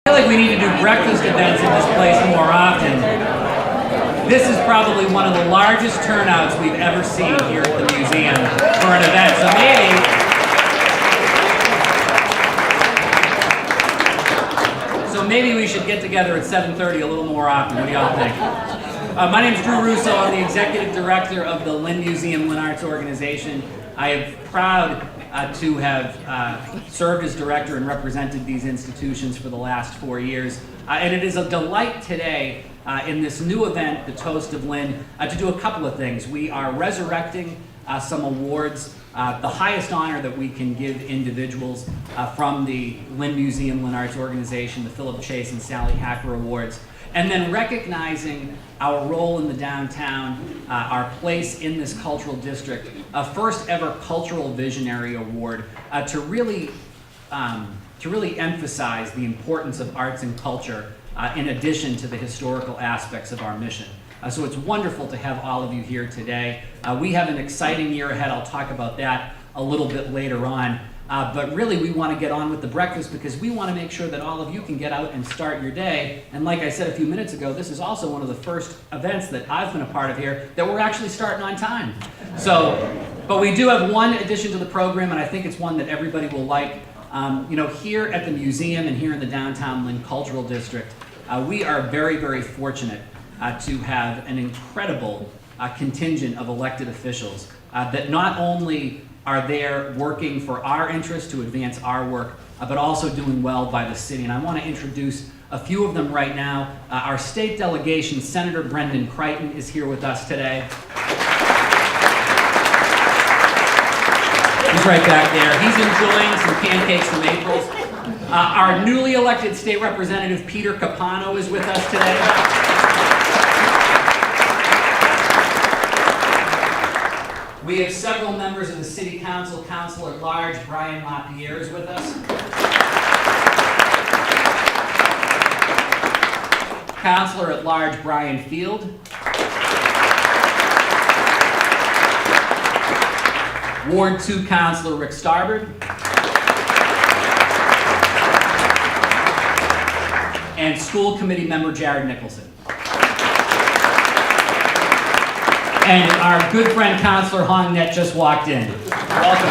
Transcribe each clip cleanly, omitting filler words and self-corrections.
I feel like we need to do breakfast events in this place more often. This is probably one of the largest turnouts we've ever seen here at the museum for an event. So maybe we should get together at 7:30 a little more often. What do y'all think? My name is Drew Russo. I'm the executive director of the Lynn Museum, LynnArts organization. I am proud to have served as director and represented these institutions for the last 4 years. And it is a delight today in this new event, the Toast of Lynn, to do a couple of things. We are resurrecting some awards, the highest honor that we can give individuals from the Lynn Museum, LynnArts organization, the Philip Chase and Sallie H Awards, and then recognizing our role in the downtown, our place in this cultural district, a first ever Cultural Visionary Award to really emphasize the importance of arts and culture in addition to the historical aspects of our mission. So it's wonderful to have all of you here today. We have an exciting year ahead. I'll talk about that a little bit later on. But really, we want to get on with the breakfast because we want to make sure that all of you can get out and start your day. And like I said a few minutes ago, this is also one of the first events that I've been a part of here that we're actually starting on time. But we do have one addition to the program, and I think it's one that everybody will like. Here at the museum and here in the downtown Lynn Cultural District, we are very, very fortunate to have an incredible contingent of elected officials that not only are there working for our interests to advance our work, but also doing well by the city. And I want to introduce a few of them right now. Our state delegation, Senator Brendan Crichton, is here with us today. He's right back there. He's enjoying some pancakes from April's. Our newly elected state representative, Peter Capano, is with us today. We have several members of the City Council. Councilor at Large Brian LaPierre is with us. Councilor at Large Brian Field. Ward 2 Councilor Rick Starbird. And School Committee Member Jared Nicholson. And our good friend Councilor Hong Net just walked in. Welcome,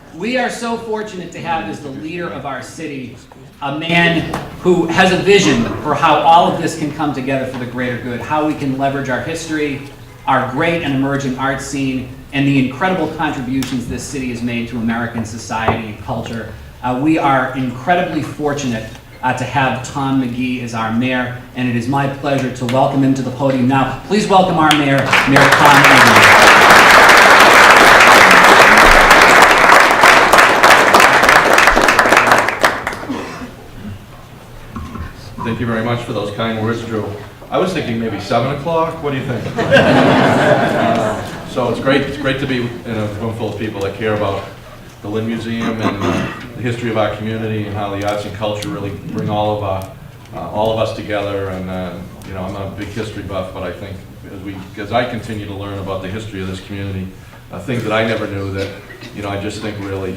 Hong. We are so fortunate to have as the leader of our city a man who has a vision for how all of this can come together for the greater good, how we can leverage our history, our great and emerging art scene, and the incredible contributions this city has made to American society and culture. We are incredibly fortunate to have Tom McGee as our mayor, and it is my pleasure to welcome him to the podium now. Please welcome our mayor, Mayor Tom McGee. Thank you very much for those kind words, Drew. I was thinking maybe 7 o'clock. What do you think? So it's great to be in a room full of people that care about the Lynn Museum and the history of our community and how the arts and culture really bring all of us together. And I'm a big history buff, but I think as I continue to learn about the history of this community, things that I never knew that I just think really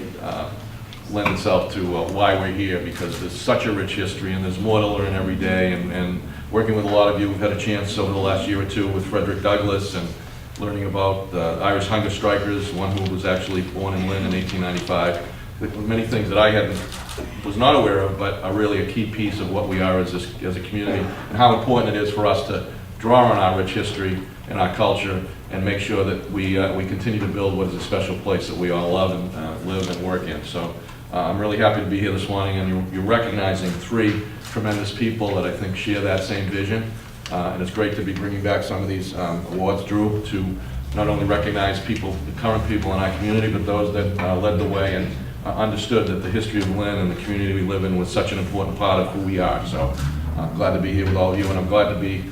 lend itself to why we're here, because there's such a rich history and there's more to learn every day. And working with a lot of you, we've had a chance over the last year or two with Frederick Douglass and learning about the Irish hunger strikers, one who was actually born in Lynn in 1895. Many things that I was not aware of, but are really a key piece of what we are as a community, and how important it is for us to draw on our rich history and our culture and make sure that we continue to build what is a special place that we all love and live and work in. So I'm really happy to be here this morning, and you're recognizing 3 tremendous people that I think share that same vision. And it's great to be bringing back some of these awards, Drew, to not only recognize people, the current people in our community, but those that led the way and understood that the history of Lynn and the community we live in was such an important part of who we are. So I'm glad to be here with all of you, and I'm glad to be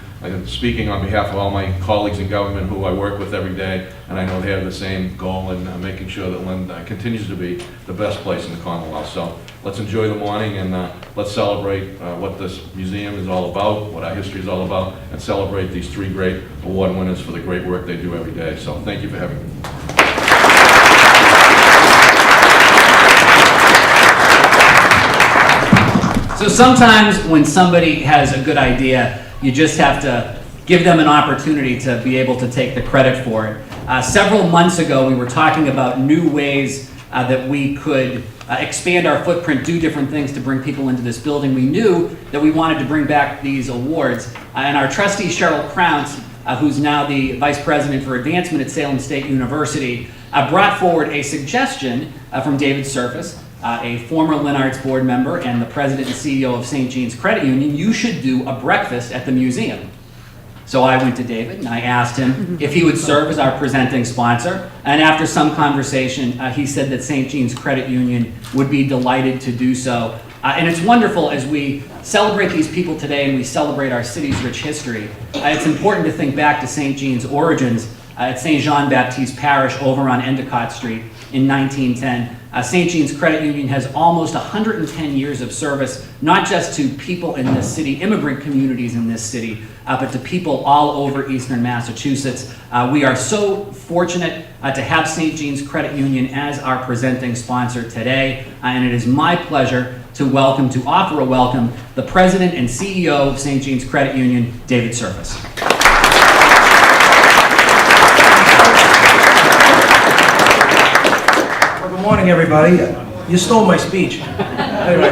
speaking on behalf of all my colleagues in government who I work with every day, and I know they have the same goal in making sure that Lynn continues to be the best place in the Commonwealth. So let's enjoy the morning, and let's celebrate what this museum is all about, what our history is all about, and celebrate these 3 great award winners for the great work they do every day. So thank you for having me. So sometimes when somebody has a good idea, you just have to give them an opportunity to be able to take the credit for it. Several months ago, we were talking about new ways that we could expand our footprint, do different things to bring people into this building. We knew that we wanted to bring back these awards. And our trustee, Cheryl Crounce, who's now the Vice President for Advancement at Salem State University, brought forward a suggestion from David Surface, a former LynnArts board member and the President and CEO of St. Jean's Credit Union. You should do a breakfast at the museum. So I went to David and I asked him if he would serve as our presenting sponsor. And after some conversation, he said that St. Jean's Credit Union would be delighted to do so. And it's wonderful as we celebrate these people today and we celebrate our city's rich history. It's important to think back to St. Jean's origins at St. Jean-Baptiste Parish over on Endicott Street in 1910. St. Jean's Credit Union has almost 110 years of service, not just to people in this city, immigrant communities in this city, but to people all over Eastern Massachusetts. We are so fortunate to have St. Jean's Credit Union as our presenting sponsor today, and it is my pleasure to offer a welcome, the President and CEO of St. Jean's Credit Union, David Surface. Good morning, everybody. You stole my speech. Anyway,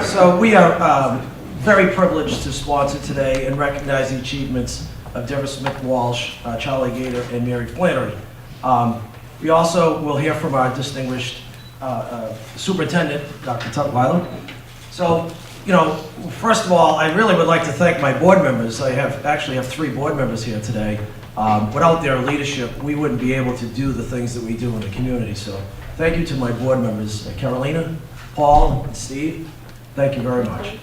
so we are very privileged to sponsor today and recognize the achievements of Deborah Smith Walsh, Charlie Gaeta, and Mary Flannery. We also will hear from our distinguished Superintendent, Dr. Tutwiler. So, first of all, I really would like to thank my board members. I actually have 3 board members here today. Without their leadership, we wouldn't be able to do the things that we do in the community. So thank you to my board members, Carolina, Paul, and Steve. Thank you very much.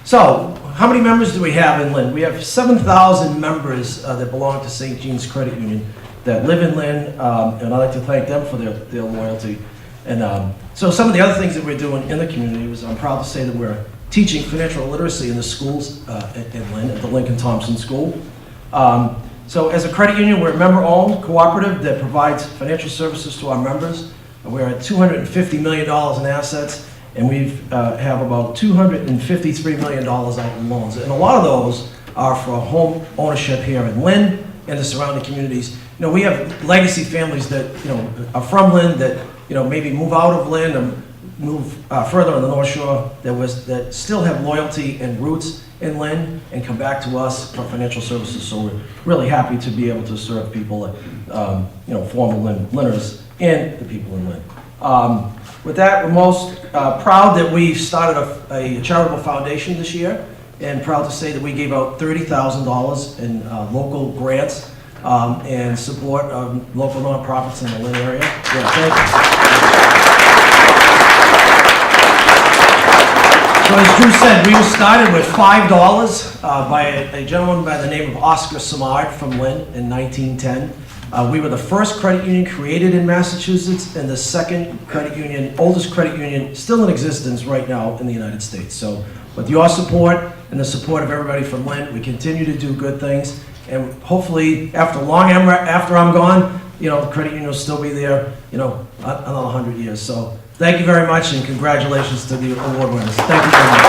So how many members do we have in Lynn? We have 7,000 members that belong to St. Jean's Credit Union that live in Lynn, and I'd like to thank them for their loyalty. And so some of the other things that we're doing in the community is I'm proud to say that we're teaching financial literacy in the schools in Lynn, at the Lincoln Thompson School. So as a credit union, we're a member-owned cooperative that provides financial services to our members. We're at $250 million in assets, and we have about $253 million out in loans. And a lot of those are for home ownership here in Lynn and the surrounding communities. We have legacy families that are from Lynn that maybe move out of Lynn and move further on the North Shore that still have loyalty and roots in Lynn and come back to us for financial services. So we're really happy to be able to serve people, former Lynners and the people in Lynn. With that, we're most proud that we started a charitable foundation this year, and proud to say that we gave out $30,000 in local grants and support of local nonprofits in the Lynn area. Yeah, thank you. So as Drew said, we were started with $5 by a gentleman by the name of Oscar Samard from Lynn in 1910. We were the first credit union created in Massachusetts and the second oldest credit union still in existence right now in the United States. So with your support and the support of everybody from Lynn, we continue to do good things. And hopefully, after I'm gone, the credit union will still be there, another 100 years. So thank you very much, and congratulations to the award winners. Thank you very much.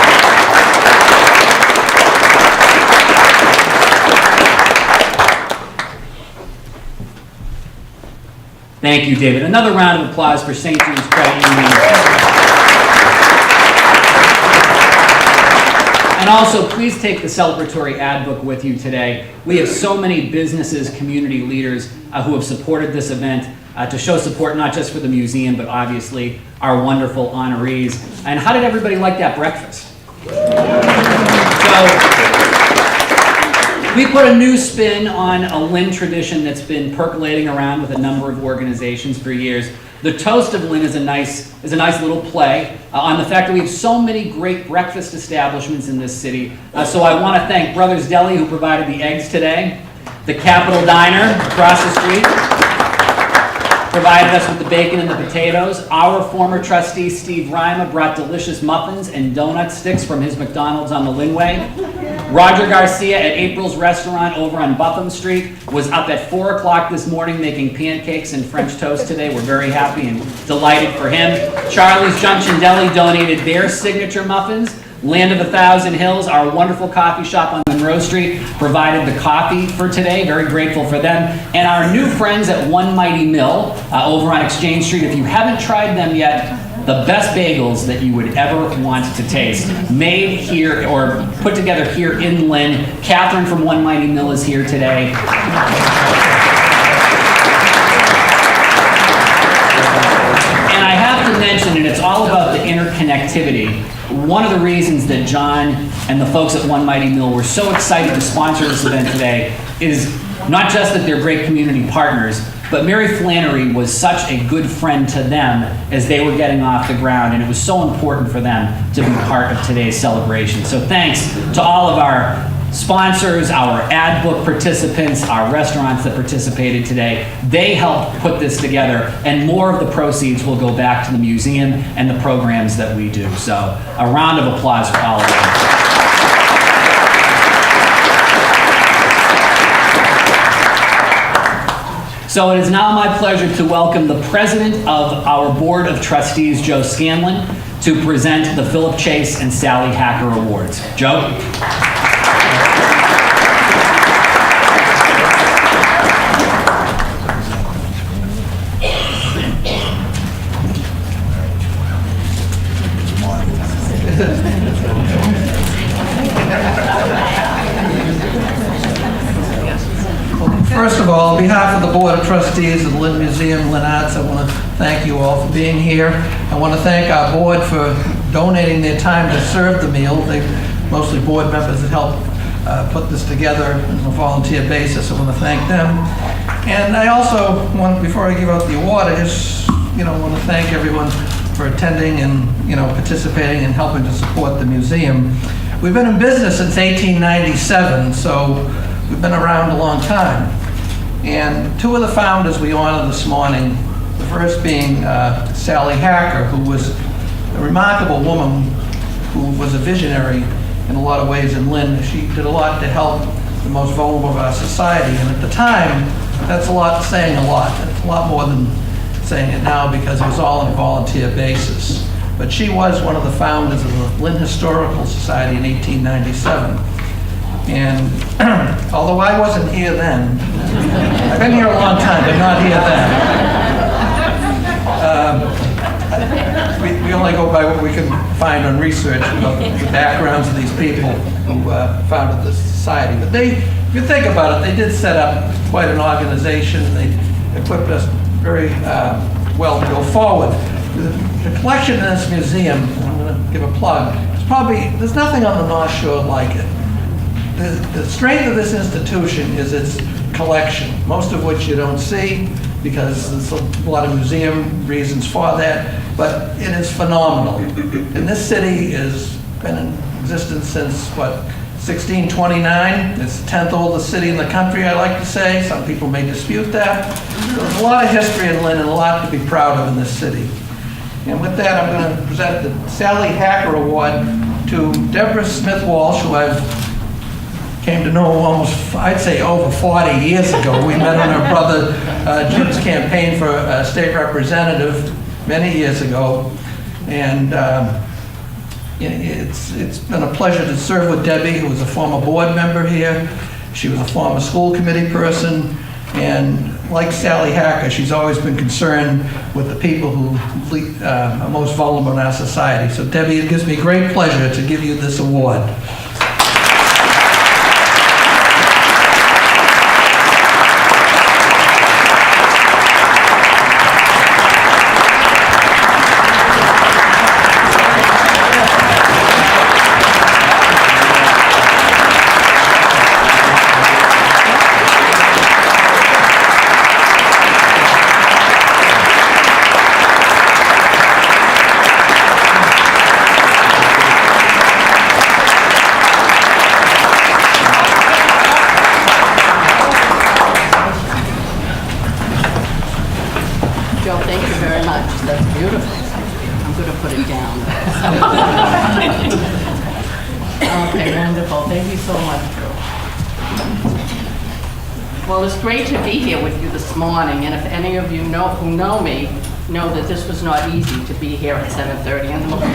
Thank you, David. Another round of applause for St. Jean's Credit Union. And also, please take the celebratory ad book with you today. We have so many businesses, community leaders who have supported this event to show support not just for the museum, but obviously our wonderful honorees. And how did everybody like that breakfast? So, we put a new spin on a Lynn tradition that's been percolating around with a number of organizations for years. The Toast of Lynn is a nice little play on the fact that we have so many great breakfast establishments in this city. So I want to thank Brothers Deli, who provided the eggs today, the Capitol Diner across the street, provided us with the bacon and the potatoes. Our former trustee, Steve Rima, brought delicious muffins and donut sticks from his McDonald's on the Lynnway. Roger Garcia at April's Restaurant over on Buffum Street was up at 4 o'clock this morning making pancakes and French toast today. We're very happy and delighted for him. Charlie's Junction Deli donated their signature muffins. Land of a Thousand Hills, our wonderful coffee shop on Monroe Street, provided the coffee for today. Very grateful for them. And our new friends at One Mighty Mill over on Exchange Street, if you haven't tried them yet, the best bagels that you would ever want to taste. Made here or put together here in Lynn. Catherine from One Mighty Mill is here today. And I have to mention, and it's all about the interconnectivity, one of the reasons that John and the folks at One Mighty Mill were so excited to sponsor this event today is not just that they're great community partners, but Mary Flannery was such a good friend to them as they were getting off the ground, and it was so important for them to be part of today's celebration. So thanks to all of our sponsors, our ad book participants, our restaurants that participated today. They helped put this together, and more of the proceeds will go back to the museum and the programs that we do. So a round of applause for all of them. So it is now my pleasure to welcome the president of our Board of Trustees, Joe Scanlon, to present the Philip Chase and Sallie Hacker Awards. Joe? First of all, on behalf of the Board of Trustees of the Lynn Museum, LynnArts, I want to thank you all for being here. I want to thank our board for donating their time to serve the meal. They mostly board members that helped put this together on a volunteer basis. I want to thank them. And I also want, before I give out the award, I just want to thank everyone for attending and participating and helping to support the museum. We've been in business since 1897, so we've been around a long time. And two of the founders we honor this morning, the first being Sallie Hacker, who was a remarkable woman who was a visionary in a lot of ways in Lynn. She did a lot to help the most vulnerable of our society. And at the time, that's saying a lot. It's a lot more than saying it now because it was all on a volunteer basis. But she was one of the founders of the Lynn Historical Society in 1897. And although I wasn't here then, I've been here a long time, but not here then. We only go by what we can find on research about the backgrounds of these people who founded the society. But if you think about it, they did set up quite an organization. They equipped us very well to go forward. The collection in this museum, I'm going to give a plug, there's nothing on the North Shore like it. The strength of this institution is its collection, most of which you don't see because there's a lot of museum reasons for that, but it is phenomenal. And this city has been in existence since, 1629? It's the 10th oldest city in the country, I like to say. Some people may dispute that. So there's a lot of history in Lynn and a lot to be proud of in this city. And with that, I'm going to present the Sallie Hacker Award to Deborah Smith Walsh, who I've came to know almost, I'd say, over 40 years ago. We met on her brother Jim's campaign for state representative many years ago. And it's been a pleasure to serve with Debbie, who was a former board member here. She was a former school committee person. And like Sallie Hacker, she's always been concerned with the people who are most vulnerable in our society. So Debbie, it gives me great pleasure to give you this award. Thank you very much. That's beautiful. I'm going to put it down. Okay, wonderful. Thank you so much, Drew. Well, it's great to be here with you this morning, and if any of you who know me know that this was not easy to be here at 7:30 in the morning.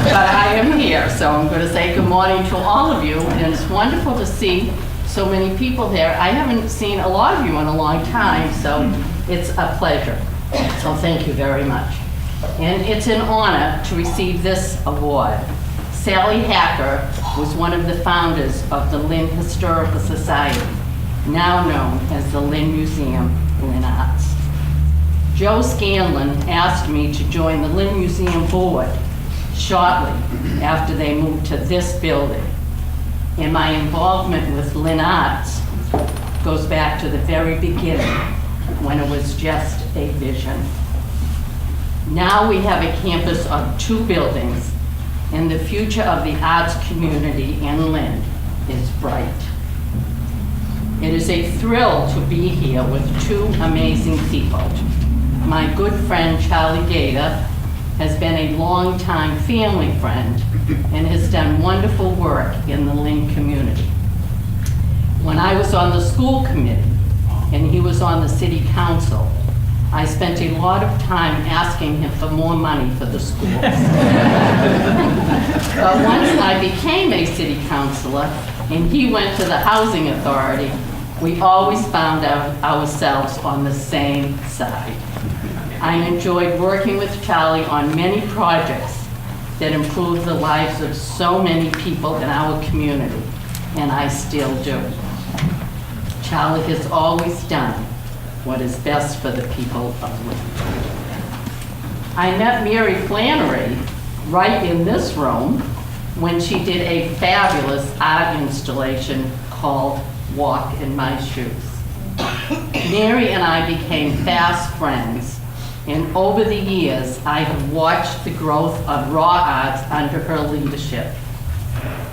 But I am here, so I'm going to say good morning to all of you, and it's wonderful to see so many people here. I haven't seen a lot of you in a long time, so it's a pleasure. So thank you very much. And it's an honor to receive this award. Sallie H was one of the founders of the Lynn Historical Society, now known as the Lynn Museum, LynnArts. Joe Scanlon asked me to join the Lynn Museum board shortly after they moved to this building. And my involvement with LynnArts goes back to the very beginning, when it was just a vision. Now we have a campus of 2 buildings, and the future of the arts community in Lynn is bright. It is a thrill to be here with 2 amazing people. My good friend Charlie Gaeta has been a longtime family friend and has done wonderful work in the Lynn community. When I was on the school committee and he was on the city council, I spent a lot of time asking him for more money for the schools. But once I became a city councilor and he went to the housing authority, we always found ourselves on the same side. I enjoyed working with Charlie on many projects that improved the lives of so many people in our community, and I still do. Charlie has always done what is best for the people of Lynn. I met Mary Flannery right in this room when she did a fabulous art installation called Walk in My Shoes. Mary and I became fast friends, and over the years, I have watched the growth of raw arts under her leadership.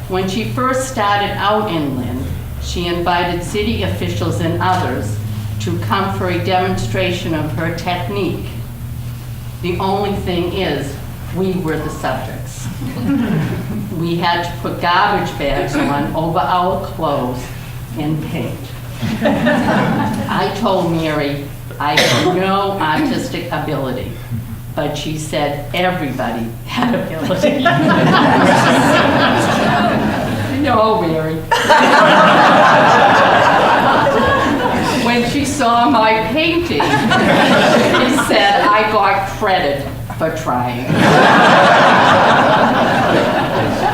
When she first started out in Lynn, she invited city officials and others to come for a demonstration of her technique. The only thing is, we were the subjects. We had to put garbage bags on over our clothes and paint. I told Mary I had no artistic ability, but she said everybody had ability. No, Mary. When she saw my painting, she said I got credit for trying.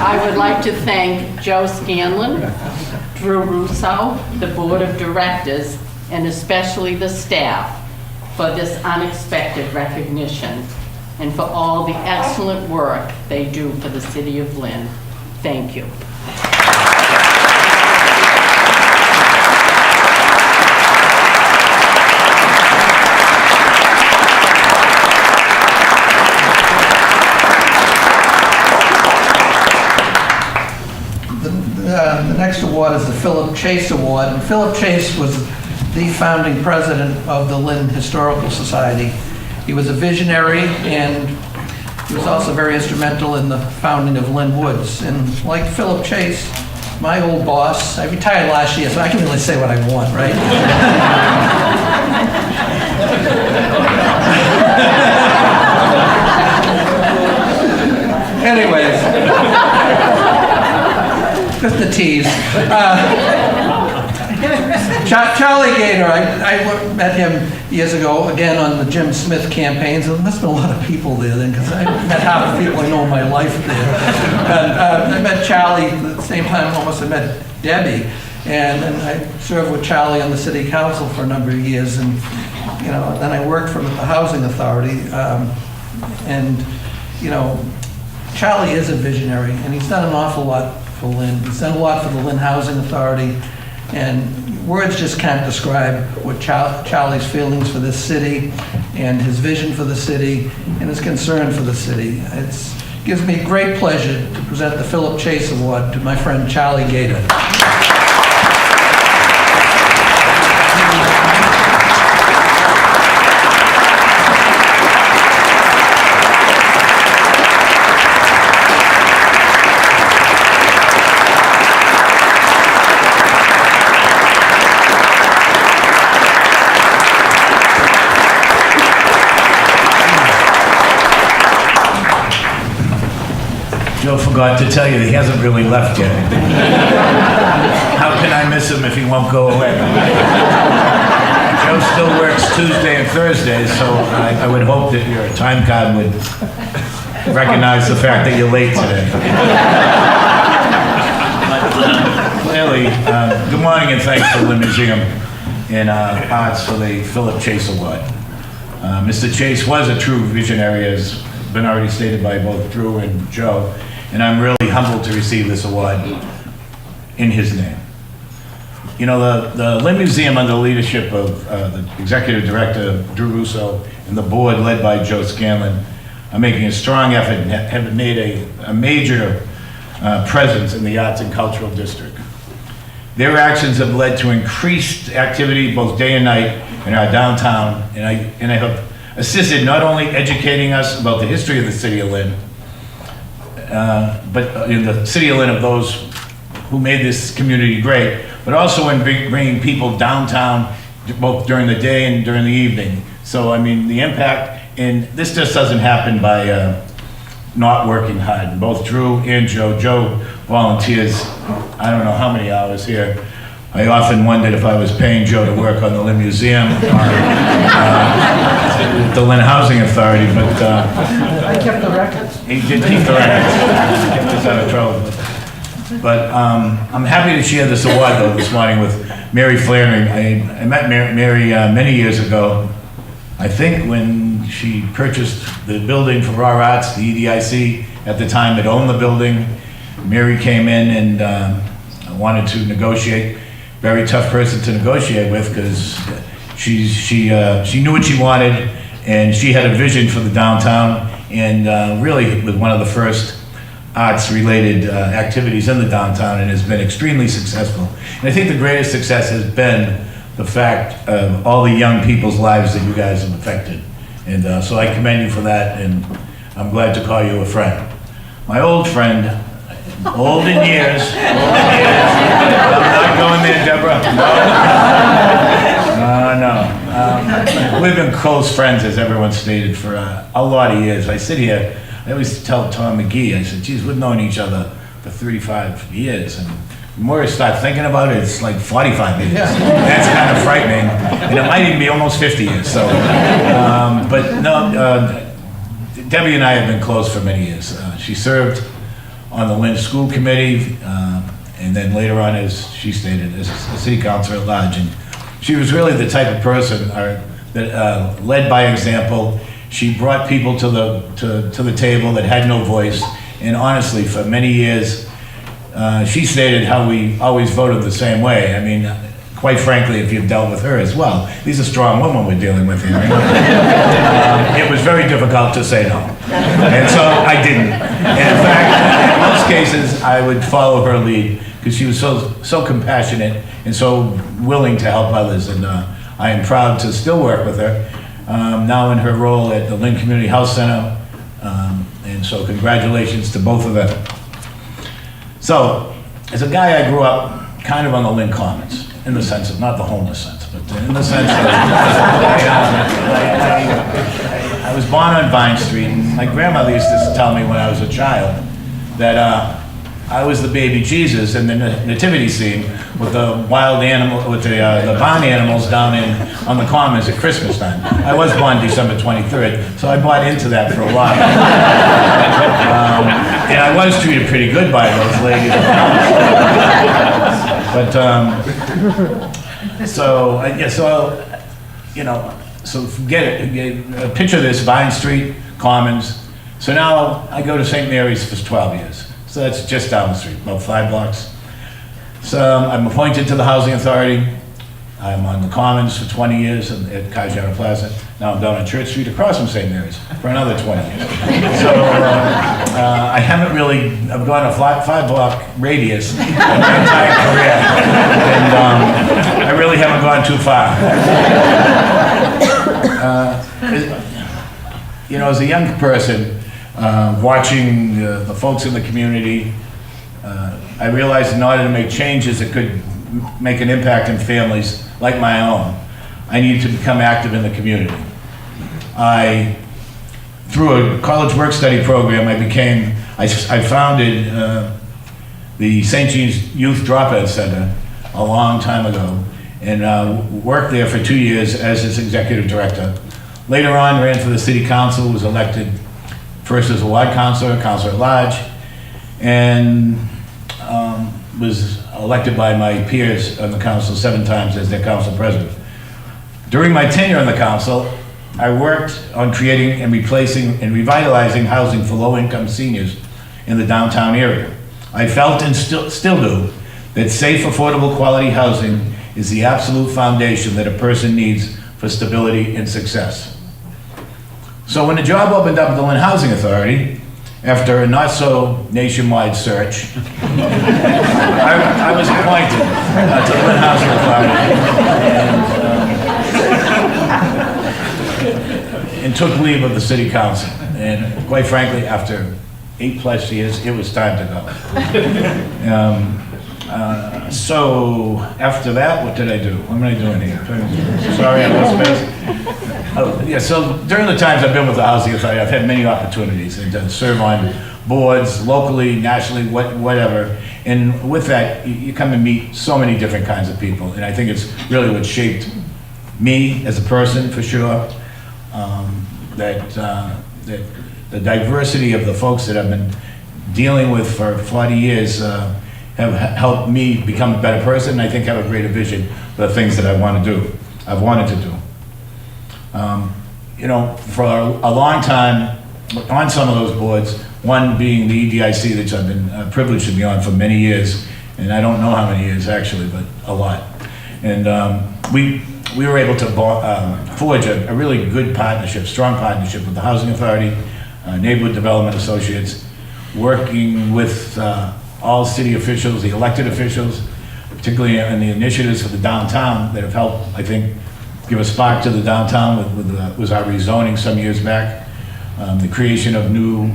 I would like to thank Joe Scanlon, Drew Russo, the board of directors, and especially the staff for this unexpected recognition and for all the excellent work they do for the city of Lynn. Thank you. The next award is the Philip Chase Award. And Philip Chase was the founding president of the Lynn Historical Society. He was a visionary, and he was also very instrumental in the founding of Lynn Woods. And like Philip Chase, my old boss, I retired last year, so I can really say what I want, right? Anyways, just the tease. Charlie Gaeta, I met him years ago, again, on the Jim Smith campaigns. There must have been a lot of people there then, because I met half the people I know in my life there. And I met Charlie at the same time almost I met Debbie. And I served with Charlie on the city council for a number of years. And, you know, then I worked for him at the housing authority. Charlie is a visionary, and he's done an awful lot for Lynn. He's done a lot for the Lynn Housing Authority, and words just can't describe what Charlie's feelings for this city and his vision for the city and his concern for the city. It gives me great pleasure to present the Philip Chase Award to my friend Charlie Gaeta. Joe forgot to tell you that he hasn't really left yet. How can I miss him if he won't go away? Joe still works Tuesday and Thursday, so I would hope that your time card would recognize the fact that you're late today. Clearly, good morning and thanks to Lynn Museum and Arts for the Philip Chase Award. Mr. Chase was a true visionary, as been already stated by both Drew and Joe, and I'm really humbled to receive this award in his name. You know, the Lynn Museum, under the leadership of the Executive Director, Drew Russo, and the board led by Joe Scanlon, are making a strong effort and have made a major presence in the Arts and Cultural District. Their actions have led to increased activity both day and night in our downtown, and I have assisted not only educating us about the history of the city of Lynn, but in the city of Lynn of those who made this community great, but also in bringing people downtown both during the day and during the evening. So, I mean, the impact, and this just doesn't happen by not working hard. Both Drew and Joe volunteers, I don't know how many hours here. I often wondered if I was paying Joe to work on the Lynn Museum or the Lynn Housing Authority, but I kept the records. he did keep the records. Kept us out of trouble. But I'm happy to share this award, though, this morning with Mary Flannery. I met Mary many years ago, I think when she purchased the building for Raw Arts, the EDIC, at the time that owned the building. Mary came in and wanted to negotiate. Very tough person to negotiate with because she knew what she wanted, and she had a vision for the downtown, and really was one of the first arts-related activities in the downtown, and has been extremely successful. And I think the greatest success has been the fact of all the young people's lives that you guys have affected. And so I commend you for that, and I'm glad to call you a friend. My old friend, old in years. I'm not going there, Deborah. No. We've been close friends, as everyone stated, for a lot of years. I sit here, I always tell Tom McGee, I said, geez, we've known each other for 35 years. And the more I start thinking about it, it's like 45 years. That's kind of frightening. And it might even be almost 50 years. So, but no, Debbie and I have been close for many years. She served on the Lynn School Committee, and then later on, as she stated, as a city councilor at large. And she was really the type of person that led by example. She brought people to the table that had no voice. And honestly, for many years, she stated how we always voted the same way. I mean, quite frankly, if you've dealt with her as well, these are strong women we're dealing with here. It was very difficult to say no. And so I didn't. And in fact, in most cases, I would follow her lead because she was so compassionate and so willing to help others. And I am proud to still work with her, now in her role at the Lynn Community Health Center. And so congratulations to both of them. So, as a guy, I grew up kind of on the Lynn Commons, in the sense of, not the homeless sense, but in the sense of, I was born on Vine Street, and my grandmother used to tell me when I was a child that I was the baby Jesus in the nativity scene with the wild animal, with the barn animals down on the Commons at Christmas time. I was born December 23rd, so I bought into that for a while. And I was treated pretty good by those ladies. But, so forget it. Picture this, Vine Street, Commons. So now I go to St. Mary's for 12 years. So that's just down the street, about 5 blocks. So I'm appointed to the Housing Authority. I'm on the Commons for 20 years at Kajana Plaza. Now I'm down on Church Street across from St. Mary's for another 20 years. So I haven't really, I've gone a 5-block radius in my entire career. And I really haven't gone too far. As a young person, watching the folks in the community, I realized in order to make changes that could make an impact in families like my own, I needed to become active in the community. I through a college work-study program, I founded the St. Jean's Youth Dropout Center a long time ago, and worked there for 2 years as its executive director. Later on, ran for the city council, was elected first as a ward councilor, councilor at large, and was elected by my peers on the council 7 times as their council president. During my tenure on the council, I worked on creating and replacing and revitalizing housing for low-income seniors in the downtown area. I felt and still do that safe, affordable, quality housing is the absolute foundation that a person needs for stability and success. So when the job opened up at the Lynn Housing Authority, after a not-so-nationwide search, I was appointed to the Lynn Housing Authority and took leave of the city council. And quite frankly, after 8+ years, it was time to go. So after that, what did I do? What am I doing here? Sorry, I lost space. Oh, yeah, so during the times I've been with the Housing Authority, I've had many opportunities to serve on boards, locally, nationally, whatever. And with that, you come to meet so many different kinds of people. And I think it's really what shaped me as a person, for sure. That the diversity of the folks that I've been dealing with for 40 years have helped me become a better person, and I think have a greater vision for the things that I've wanted to do. You know, for a long time, on some of those boards, one being the EDIC, that I've been privileged to be on for many years, and I don't know how many years actually, but a lot. And we were able to forge a really good partnership, strong partnership with the Housing Authority, Neighborhood Development Associates, working with all city officials, the elected officials, particularly in the initiatives for the downtown that have helped, I think, give a spark to the downtown was our rezoning some years back, the creation of new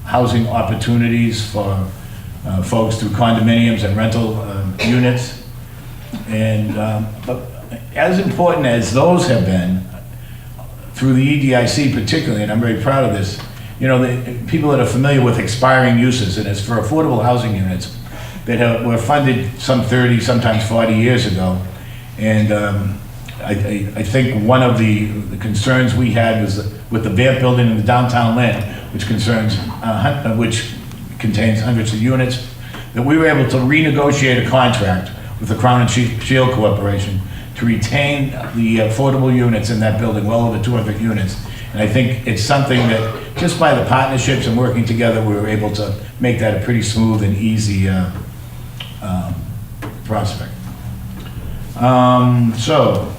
housing opportunities for folks through condominiums and rental units. And but as important as those have been, through the EDIC particularly, and I'm very proud of this, you know, the people that are familiar with expiring uses, and it's for affordable housing units that were funded some 30, sometimes 40 years ago. And I think one of the concerns we had was with the Vamp building in the downtown Lynn, which contains hundreds of units, that we were able to renegotiate a contract with the Crown and Shield Corporation to retain the affordable units in that building, well over 200 units. And I think it's something that, just by the partnerships and working together, we were able to make that a pretty smooth and easy prospect. So,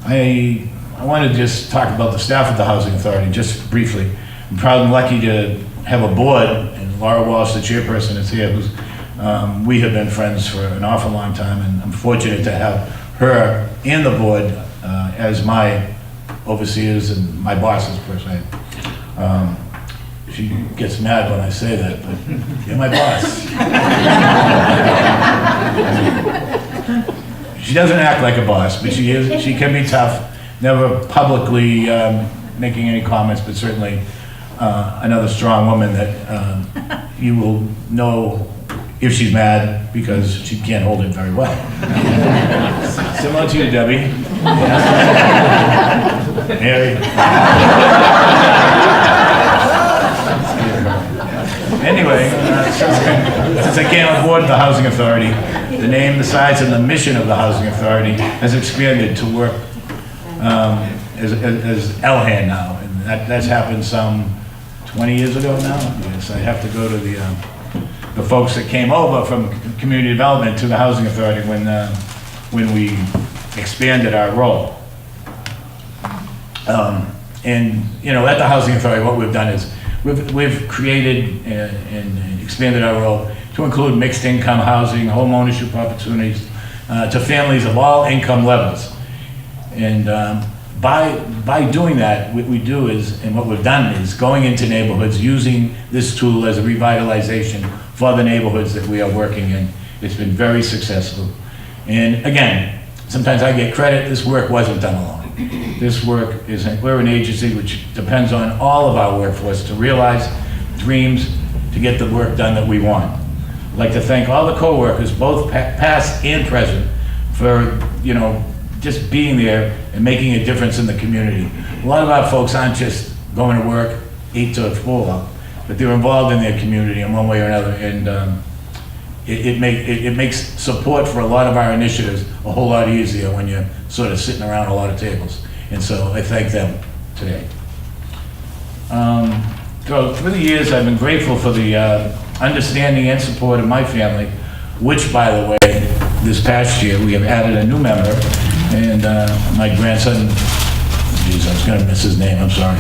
I want to just talk about the staff of the Housing Authority, just briefly. I'm proud and lucky to have a board, and Laura Walsh, the chairperson, is here, who's we have been friends for an awful long time, and I'm fortunate to have her and the board as my overseers and my bosses, per se. She gets mad when I say that, but you're my boss. She doesn't act like a boss, but she can be tough, never publicly making any comments, but certainly another strong woman that you will know if she's mad, because she can't hold it very well. Similar to you, Debbie. Mary. Anyway, since I came on board with the Housing Authority, the name, the size, and the mission of the Housing Authority has expanded to work as LHAN now. And that's happened some 20 years ago now. Yes, I have to go to the folks that came over from community development to the Housing Authority when we expanded our role. And you know, at the Housing Authority, what we've done is we've created and expanded our role to include mixed income housing, home ownership opportunities to families of all income levels. And by doing that, what we do is, and what we've done is going into neighborhoods using this tool as a revitalization for the neighborhoods that we are working in. It's been very successful. And again, sometimes I get credit, this work wasn't done alone. this work we're an agency which depends on all of our workforce to realize dreams, to get the work done that we want. I'd like to thank all the co-workers, both past and present, for, just being there and making a difference in the community. A lot of our folks aren't just going to work 8 to 4, but they're involved in their community in one way or another, and it makes support for a lot of our initiatives a whole lot easier when you're sort of sitting around a lot of tables. And so I thank them today. So through the years, I've been grateful for the understanding and support of my family, which, by the way, this past year, we have added a new member, and my grandson, geez, I was gonna miss his name, I'm sorry.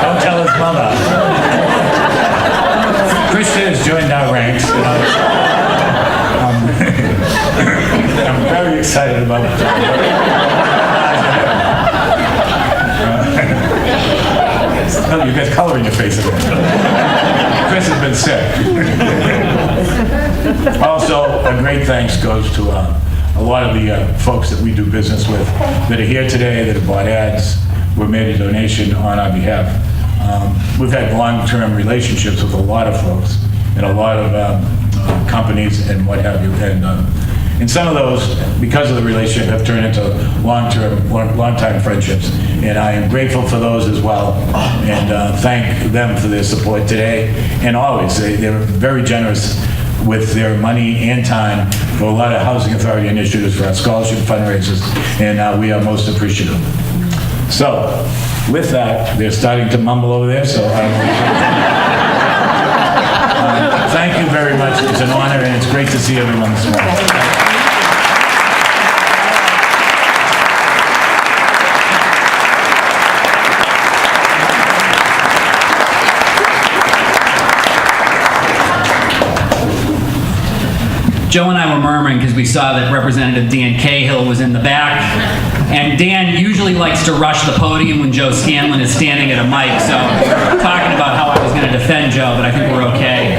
Don't tell his mother. Krista has joined our ranks. I'm very excited about it. Oh, you got color in your face again. Chris has been sick. Also, a great thanks goes to a lot of the folks that we do business with that are here today, that have bought ads, who made a donation on our behalf. We've had long-term relationships with a lot of folks and a lot of companies and what have you. And some of those, because of the relationship, have turned into long-time friendships. And I am grateful for those as well, and thank them for their support today and always. They're very generous with their money and time for a lot of housing authority initiatives, for our scholarship fundraisers, and we are most appreciative. So, with that, they're starting to mumble over there, so thank you very much. It's an honor, and it's great to see everyone this morning. Joe and I were murmuring because we saw that Representative Dan Cahill was in the back. And Dan usually likes to rush the podium when Joe Scanlon is standing at a mic, so talking about how I was going to defend Joe, but I think we're okay.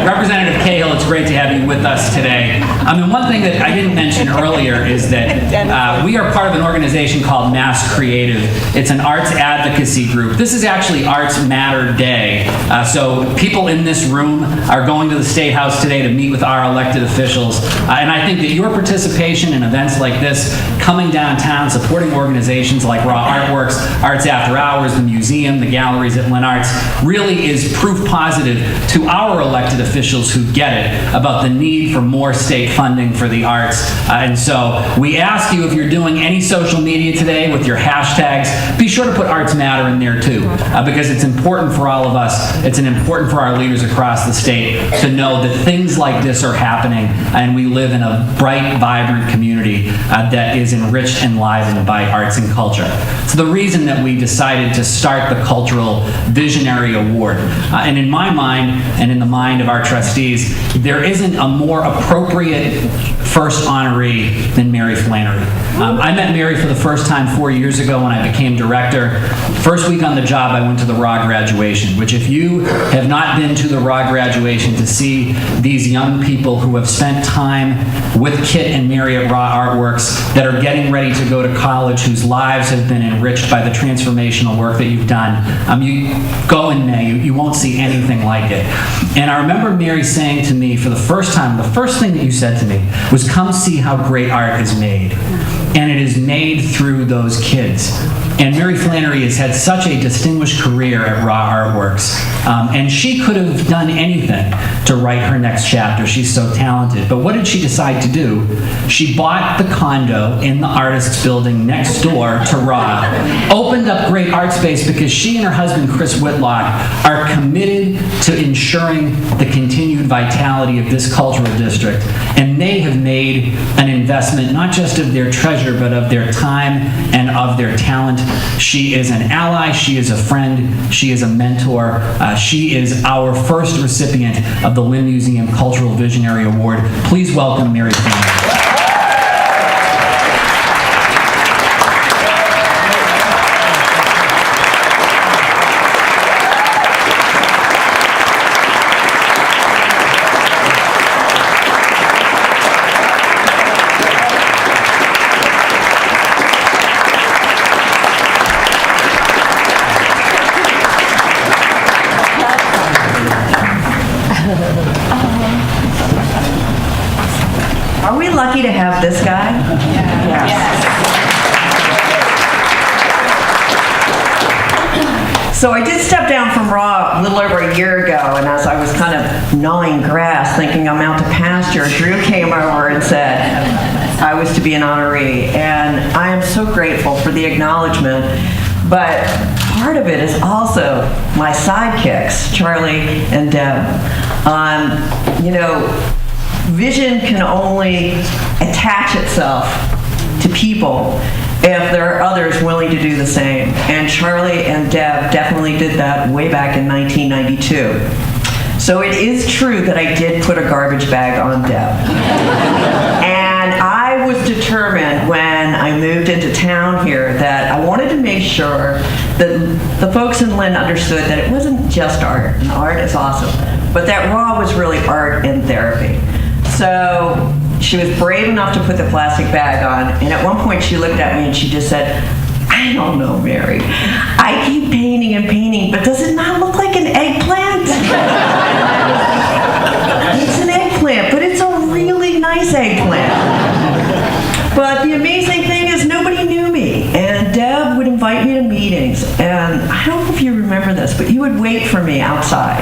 Representative Cahill, it's great to have you with us today. And one thing that I didn't mention earlier is that we are part of an organization called Mass Creative. It's an arts advocacy group. This is actually Arts Matter Day. So people in this room are going to the State House today to meet with our elected officials. And I think that your participation in events like this, coming downtown, supporting organizations like Raw Artworks, Arts After Hours, the museum, the galleries at LynnArts, really is proof positive to our elected officials who get it about the need for more state funding for the arts. And so we ask you, if you're doing any social media today with your hashtags, be sure to put Arts Matter in there too, because it's important for all of us. It's important for our leaders across the state to know that things like this are happening, and we live in a bright, vibrant community that is enriched and enlivened by arts and culture. It's the reason that we decided to start the Cultural Visionary Award. And in my mind, and in the mind of our trustees, there isn't a more appropriate first honoree than Mary Flannery. I met Mary for the first time 4 years ago when I became director. First week on the job, I went to the Raw graduation, which if you have not been to the Raw graduation to see these young people who have spent time with Kit and Mary at Raw Artworks, that are getting ready to go to college, whose lives have been enriched by the transformational work that you've done, you go in May, you won't see anything like it. And I remember Mary saying to me for the first time, the first thing that you said to me was, come see how great art is made. And it is made through those kids. And Mary Flannery has had such a distinguished career at Raw Artworks. And she could have done anything to write her next chapter. She's so talented. But what did she decide to do? She bought the condo in the Artists Building next door to Raw, opened up great art space because she and her husband, Chris Whitlock, are committed to ensuring the continued vitality of this cultural district. And they have made an investment, not just of their treasure, but of their time and of their talent. She is an ally, she is a friend, she is a mentor. She is our first recipient of the Lynn Museum Cultural Visionary Award. Please welcome Mary Flannery. Are we lucky to have this guy? So I did step down from Raw a little over a year ago, and as I was kind of gnawing grass, thinking I'm out to pasture, Drew came over and said I was to be an honoree, and I am so grateful for the acknowledgement. But part of it is also my sidekicks, Charlie and Deb. You know, vision can only attach itself to people if there are others willing to do the same. And Charlie and Deb definitely did that way back in 1992. So it is true that I did put a garbage bag on Deb. And I was determined when I moved into town here that I wanted to make sure that the folks in Lynn understood that it wasn't just art, and art is awesome, but that Raw was really art and therapy. So she was brave enough to put the plastic bag on, and at one point she looked at me and she just said, I don't know, Mary. I keep painting and painting, but does it not look like an eggplant? It's an eggplant, but it's a really nice eggplant. But the amazing thing is nobody knew me, and Deb would invite me to meetings, and I don't know if you remember this, but you would wait for me outside.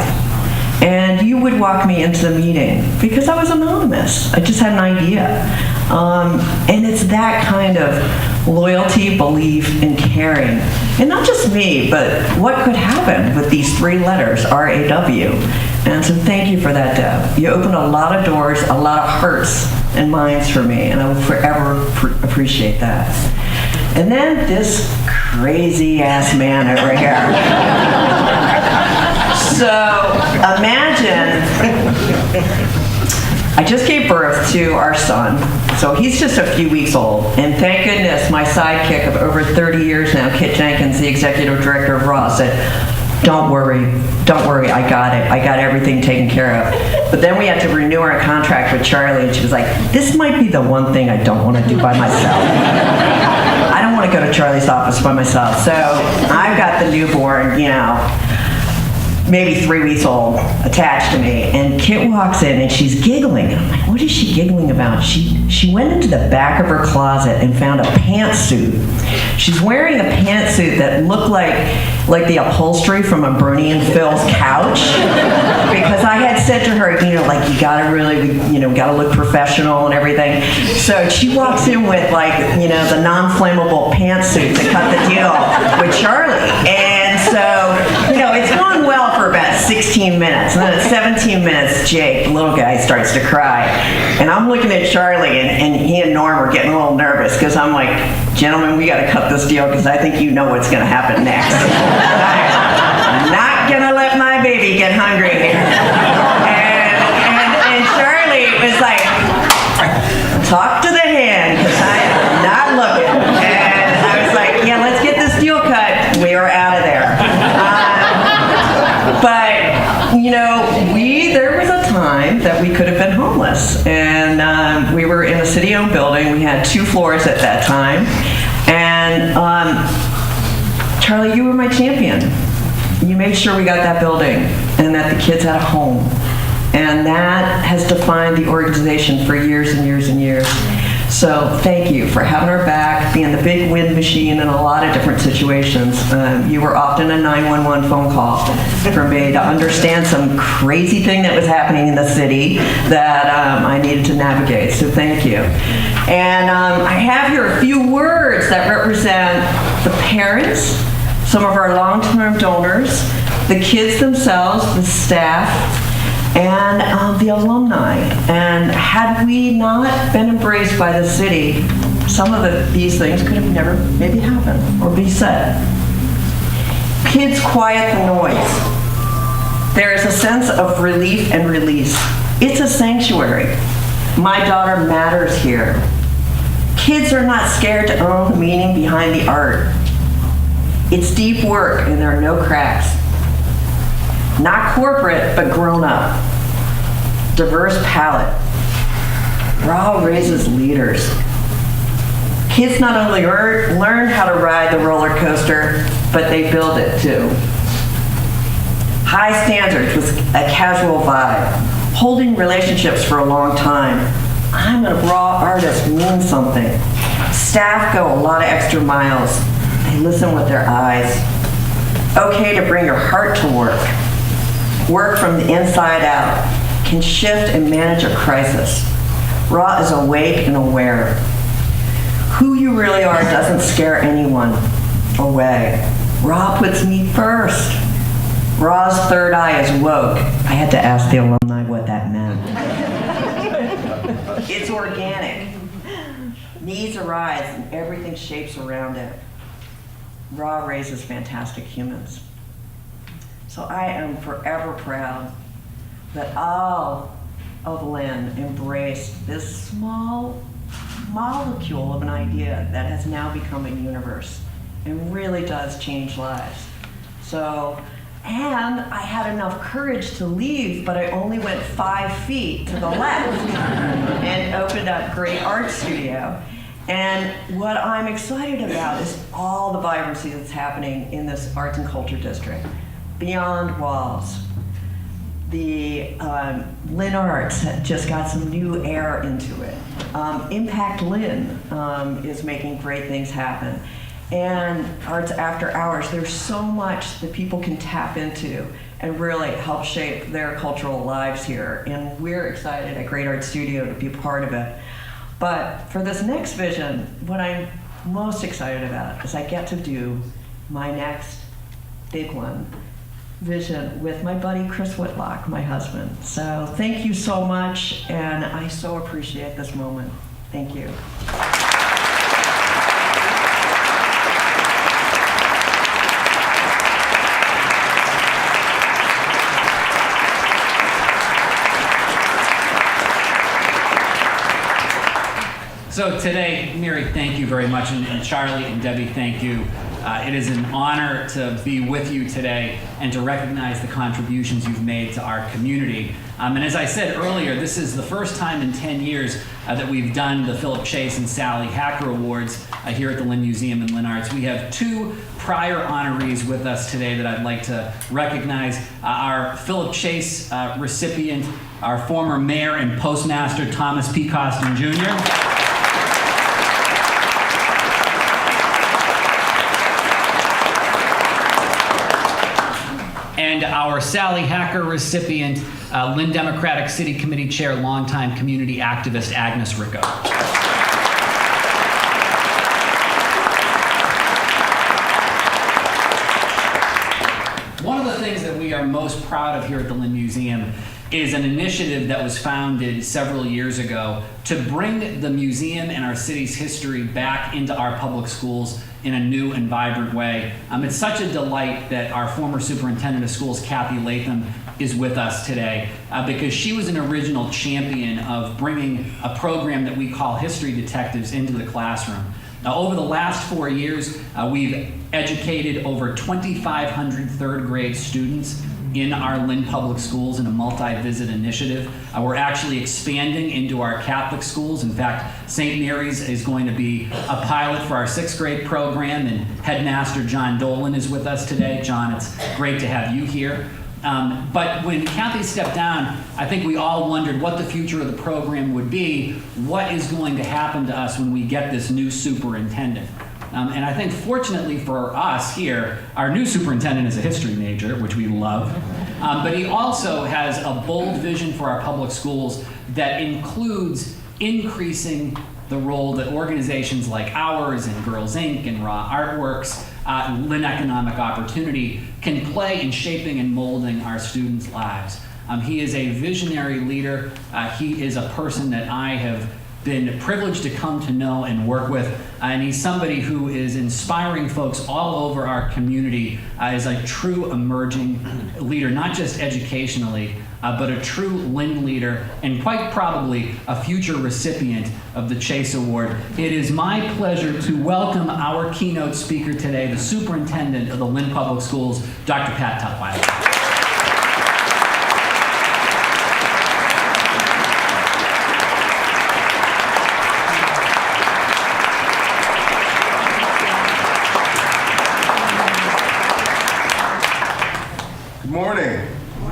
And you would walk me into the meeting because I was anonymous. I just had an idea. And it's that kind of loyalty, belief, and caring. And not just me, but what could happen with these 3 letters, R-A-W. And so thank you for that, Deb. You opened a lot of doors, a lot of hearts and minds for me, and I will forever appreciate that. And then this crazy-ass man over here. So imagine, I just gave birth to our son, so he's just a few weeks old, and thank goodness my sidekick of over 30 years now, Kit Jenkins, the executive director of Raw, said, don't worry, I got it. I got everything taken care of. But then we had to renew our contract with Charlie, and she was like, this might be the one thing I don't want to do by myself. I don't want to go to Charlie's office by myself. So I've got the newborn, you know, maybe 3 weeks old, attached to me, and Kit walks in and she's giggling. And I'm like, what is she giggling about? She went into the back of her closet and found a pantsuit. She's wearing a pantsuit that looked like the upholstery from a Bernie and Phil's couch. Because I had said to her, you know, like, you gotta really, you know, gotta look professional and everything. So she walks in with, like, you know, the non-flammable pantsuit to cut the deal with Charlie. And so, you know, it's gone well for about 16 minutes. And then at 17 minutes, Jake, the little guy, starts to cry. And I'm looking at Charlie, and he and Norm are getting a little nervous because I'm like, gentlemen, we got to cut this deal because I think you know what's going to happen next. I'm not going to let my baby get hungry here. And Charlie was like, talk to the hand because I am not looking. And I was like, yeah, let's get this deal cut. We are out of there. But, you know, there was a time that we could have been homeless. And we were in a city-owned building. We had 2 floors at that time. And Charlie, you were my champion. You made sure we got that building and that the kids had a home. And that has defined the organization for years and years and years. So thank you for having our back, being the big wind machine in a lot of different situations. You were often a 911 phone call for me to understand some crazy thing that was happening in the city that I needed to navigate. So thank you. And I have here a few words that represent the parents, some of our long-term donors, the kids themselves, the staff, and the alumni. And had we not been embraced by the city, some of these things could have never maybe happened or be said. Kids quiet the noise. There is a sense of relief and release. It's a sanctuary. My daughter matters here. Kids are not scared to own the meaning behind the art. It's deep work and there are no cracks. Not corporate, but grown up. Diverse palette. Raw raises leaders. Kids not only learn how to ride the roller coaster, but they build it too. High standards with a casual vibe. Holding relationships for a long time. I'm a raw artist means something. Staff go a lot of extra miles. They listen with their eyes. Okay to bring your heart to work. Work from the inside out. Can shift and manage a crisis. Raw is awake and aware. Who you really are doesn't scare anyone away. Raw puts me first. Raw's third eye is woke. I had to ask the alumni what that meant. It's organic. Needs arise and everything shapes around it. Raw raises fantastic humans. So I am forever proud that all of Lynn embraced this small molecule of an idea that has now become a universe and really does change lives. So, and I had enough courage to leave, but I only went 5 feet to the left and opened up Great Art Studio. And what I'm excited about is all the vibrancy that's happening in this arts and culture district. Beyond walls. The LynnArts just got some new air into it. Impact Lynn is making great things happen. And Arts After Hours, there's so much that people can tap into and really help shape their cultural lives here. And we're excited at Great Art Studio to be part of it. But for this next vision, what I'm most excited about is I get to do my next big one, vision, with my buddy Chris Whitlock, my husband. So thank you so much, and I so appreciate this moment. Thank you. So today, Mary, thank you very much, and Charlie and Debbie, thank you. It is an honor to be with you today and to recognize the contributions you've made to our community. And as I said earlier, this is the first time in 10 years that we've done the Philip Chase and Sallie Hacker Awards here at the Lynn Museum and LynnArts. We have 2 prior honorees with us today that I'd like to recognize. Our Philip Chase recipient, our former mayor and postmaster, Thomas P. Costin Jr. And our Sallie Hacker recipient, Lynn Democratic City Committee Chair, longtime community activist Agnes Ricco. One of the things that we are most proud of here at the Lynn Museum is an initiative that was founded several years ago to bring the museum and our city's history back into our public schools in a new and vibrant way. It's such a delight that our former superintendent of schools, Kathy Latham, is with us today because she was an original champion of bringing a program that we call History Detectives into the classroom. Now, over the last 4 years, we've educated over 2,500 third grade students in our Lynn Public Schools in a multi-visit initiative. We're actually expanding into our Catholic schools. In fact, St. Mary's is going to be a pilot for our 6th grade program, and Headmaster John Dolan is with us today. John, it's great to have you here. But when Kathy stepped down, I think we all wondered what the future of the program would be. What is going to happen to us when we get this new superintendent? And I think fortunately for us here, our new superintendent is a history major, which we love. But he also has a bold vision for our public schools that includes increasing the role that organizations like ours and Girls Inc. and Raw Artworks, Lynn Economic Opportunity can play in shaping and molding our students' lives. He is a visionary leader. He is a person that I have been privileged to come to know and work with, and he's somebody who is inspiring folks all over our community as a true emerging leader, not just educationally, but a true Lynn leader, and quite probably a future recipient of the Chase Award. It is my pleasure to welcome our keynote speaker today, the superintendent of the Lynn Public Schools, Dr. Pat Tutwiler. Good morning. All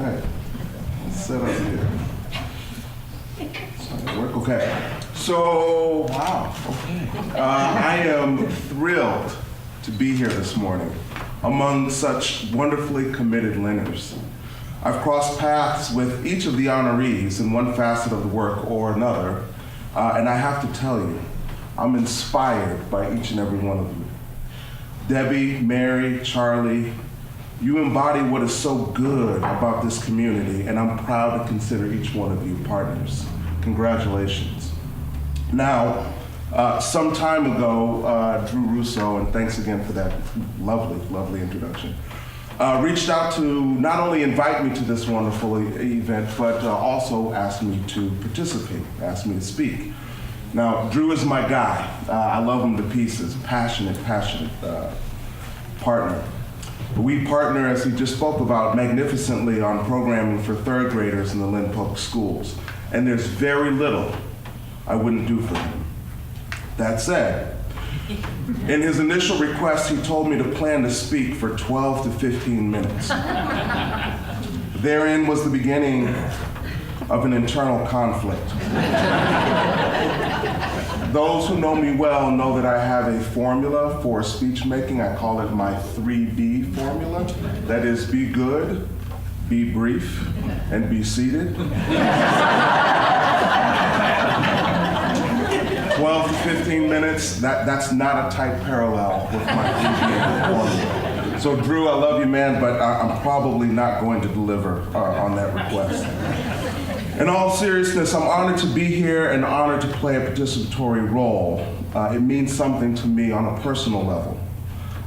right, let's sit up here. Okay. So, wow. Okay. I am thrilled to be here this morning among such wonderfully committed Lynners. I've crossed paths with each of the honorees in one facet of the work or another, and I have to tell you, I'm inspired by each and every one of you. Debbie, Mary, Charlie, you embody what is so good about this community, and I'm proud to consider each one of you partners. Congratulations. Now, some time ago, Drew Russo, and thanks again for that lovely, lovely introduction, reached out to not only invite me to this wonderful event, but also asked me to participate, asked me to speak. Now, Drew is my guy. I love him to pieces, passionate partner. We partner, as he just spoke about, magnificently on programming for third graders in the Lynn Public Schools. And there's very little I wouldn't do for him. That said, in his initial request, he told me to plan to speak for 12 to 15 minutes. Therein was the beginning of an internal conflict. Those who know me well know that I have a formula for speech making. I call it my 3B formula. That is, be good, be brief, and be seated. 12 to 15 minutes, that's not a tight parallel with my 3B formula. So Drew, I love you, man, but I'm probably not going to deliver on that request. In all seriousness, I'm honored to be here and honored to play a participatory role. It means something to me on a personal level.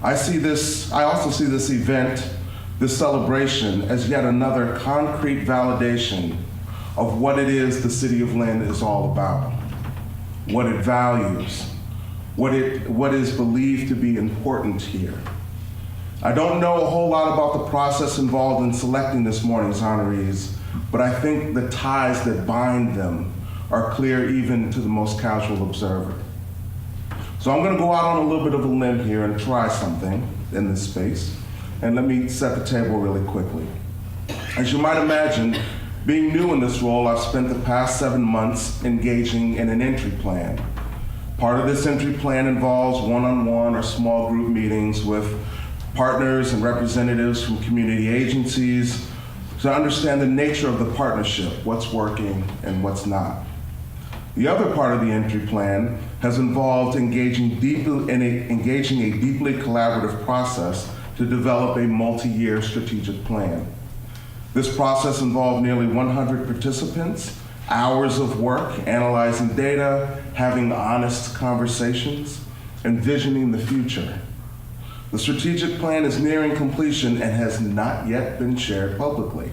I also see this event, this celebration, as yet another concrete validation of what it is the City of Lynn is all about, what it values, what is believed to be important here. I don't know a whole lot about the process involved in selecting this morning's honorees, but I think the ties that bind them are clear even to the most casual observer. So I'm going to go out on a little bit of a limb here and try something in this space. And let me set the table really quickly. As you might imagine, being new in this role, I've spent the past 7 months engaging in an entry plan. Part of this entry plan involves one-on-one or small group meetings with partners and representatives from community agencies to understand the nature of the partnership, what's working and what's not. The other part of the entry plan has involved engaging a deeply collaborative process to develop a multi-year strategic plan. This process involved nearly 100 participants, hours of work, analyzing data, having honest conversations, envisioning the future. The strategic plan is nearing completion and has not yet been shared publicly.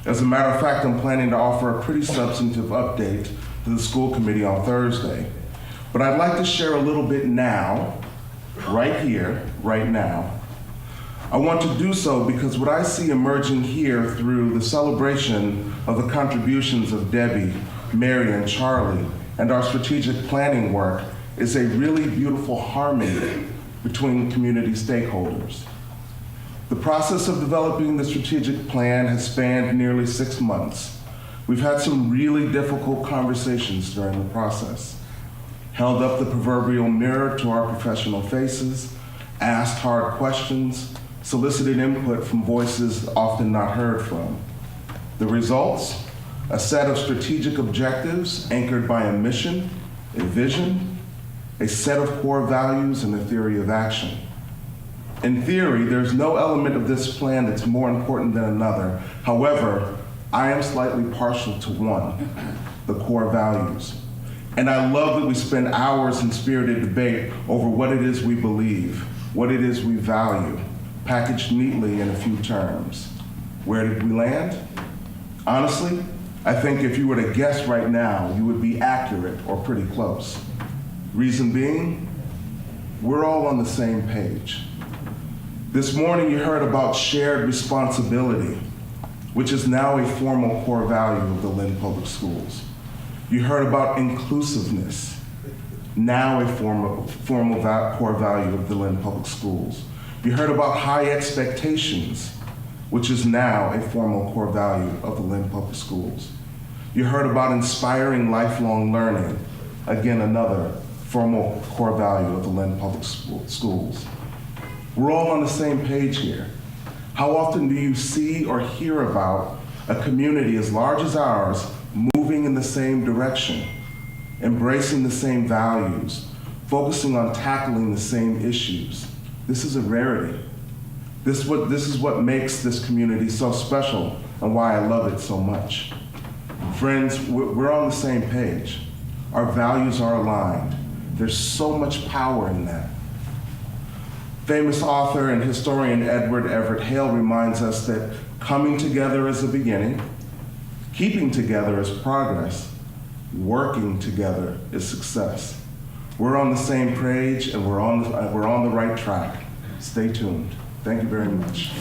As a matter of fact, I'm planning to offer a pretty substantive update to the school committee on Thursday. But I'd like to share a little bit now, right here, right now. I want to do so because what I see emerging here through the celebration of the contributions of Debbie, Mary, and Charlie, and our strategic planning work is a really beautiful harmony between community stakeholders. The process of developing the strategic plan has spanned nearly 6 months. We've had some really difficult conversations during the process, held up the proverbial mirror to our professional faces, asked hard questions, solicited input from voices often not heard from. The results? A set of strategic objectives anchored by a mission, a vision, a set of core values, and a theory of action. In theory, there's no element of this plan that's more important than another. However, I am slightly partial to one, the core values. And I love that we spend hours in spirited debate over what it is we believe, what it is we value, packaged neatly in a few terms. Where did we land? Honestly, I think if you were to guess right now, you would be accurate or pretty close. Reason being, we're all on the same page. This morning you heard about shared responsibility, which is now a formal core value of the Lynn Public Schools. You heard about inclusiveness, now a formal core value of the Lynn Public Schools. You heard about high expectations, which is now a formal core value of the Lynn Public Schools. You heard about inspiring lifelong learning. Again, another formal core value of the Lynn Public Schools. We're all on the same page here. How often do you see or hear about a community as large as ours moving in the same direction, embracing the same values, focusing on tackling the same issues? This is a rarity. This is what makes this community so special and why I love it so much. Friends, we're on the same page. Our values are aligned. There's so much power in that. Famous author and historian Edward Everett Hale reminds us that coming together is a beginning, keeping together is progress, working together is success. We're on the same page and we're on the right track. Stay tuned. Thank you very much.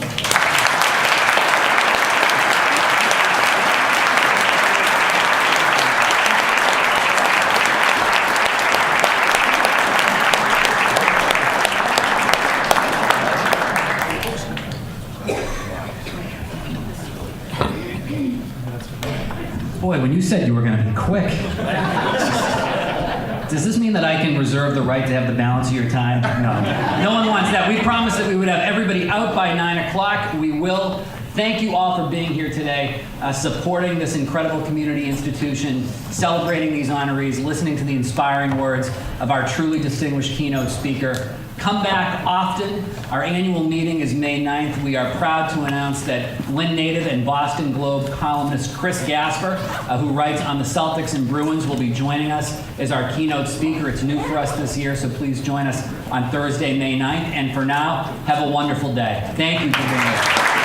Boy, when you said you were going to be quick, does this mean that I can reserve the right to have the balance of your time? No. No one wants that. We promised that we would have everybody out by 9 o'clock. We will. Thank you all for being here today, supporting this incredible community institution, celebrating these honorees, listening to the inspiring words of our truly distinguished keynote speaker. Come back often. Our annual meeting is May 9th. We are proud to announce that Lynn native and Boston Globe columnist Chris Gasper, who writes on the Celtics and Bruins, will be joining us as our keynote speaker. It's new for us this year, so please join us on Thursday, May 9th. And for now, have a wonderful day. Thank you for being here.